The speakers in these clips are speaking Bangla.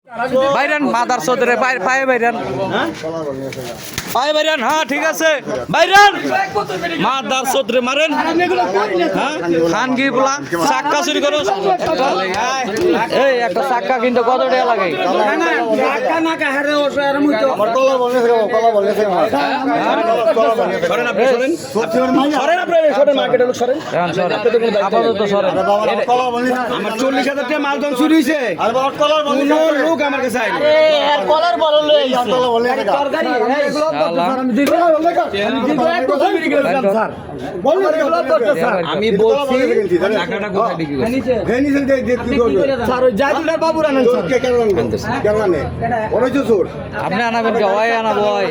বাইরান মাদার চৌধুরী পায়ে বাইরান পায়ে বাইরান। হ্যাঁ ঠিক আছে বাইরান মাদার চৌধুরী মারেন। হ্যাঁ খান কি বলা চাক্কা চুরি করো এই একটা চাক্কা কিন্তু কত টাকা লাগে? আপাতত সরেন। আমার 40,000 টাকা মালদম চুরি হয়েছে লোক আমার কাছে আইলো। আমি বলছি টাকাটা কোথায় বিক্রি আপনি আনাবেন কে? ওই আনাবো ওই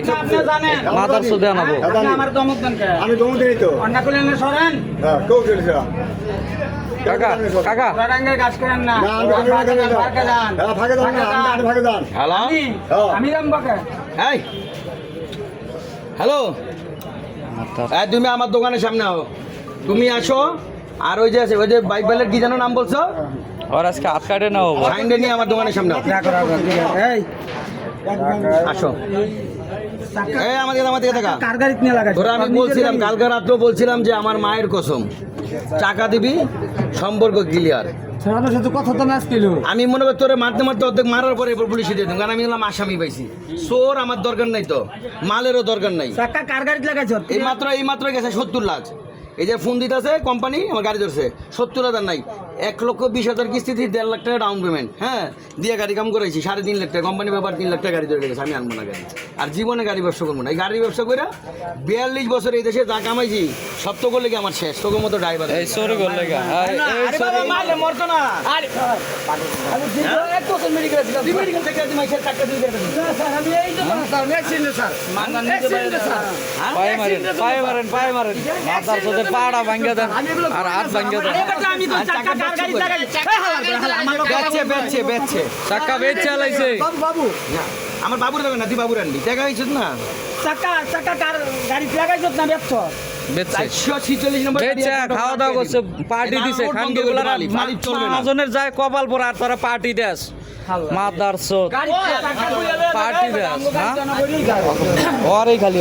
মাদার চৌধুরী আনাবো। আমি দমু দেই তো কাকা কাকা হ্যালো তুমি আমার দোকানের সামনে আও, তুমি আসো। আর ওই যে বাইক বেলের কি যেন নাম বলছো, ওর আজকে হাত কাটে নাও সাইন্ডে নিয়ে আমার দোকানের সামনে আও। আসো এই আমাদের দেখা তোরা আমি বলছিলাম কালকে রাত্রেও বলছিলাম যে আমার মায়ের কসম টাকা দিবি সম্পর্ক ক্লিয়ার। আমি মনে করি তোরে মারতে মারতে অর্ধেক মারার পরে এরপর পুলিশে দিয়ে দিন, কারণ আমি বললাম আসামি পাইছি। চোর আমার দরকার নাই, তো মালেরও দরকার নাই। এই মাত্র গেছে 70 লাখ। এই যে ফোন দিতেছে কোম্পানি আমার গাড়ি ধরছে 70,000 নাই, 1,20,000 কিস্তিতে 1.5 লাখ টাকা ডাউন পেমেন্ট। হ্যাঁ দিয়ে গাড়ি কাম করেছি 3.5 লাখ টাকা, কোম্পানি ব্যাপার 3 লাখ টাকা গাড়ি ধরে গেছে। আমি আনবো না গাড়ি, আর জীবনে গাড়ি ব্যবসা করবো না। এই গাড়ি ব্যবসা করে 42 বছর এই দেশে যা কামাইছি সব তো করলে কি আমার শেষ, তোকে মতো ড্রাইভার এই চোরি করলে গা মরতো না। পায়ে মারেন মাদার চৌধুরী পাড়া ভাঙ্গা দেন আর হাত ভাঙ্গা দেন। চাক্কা বেচে আলাইছে আমার বাবুর দেবে না, তুই বাবুর আনবি টাকা হয়েছিস না। খাওয়া দাওয়া করছে পার্টি দিছে খানগির যায় কপাল পর আর তারা পার্টি দেস মাদার চোদ পার্টি দেস। হ্যাঁ ওরই খালি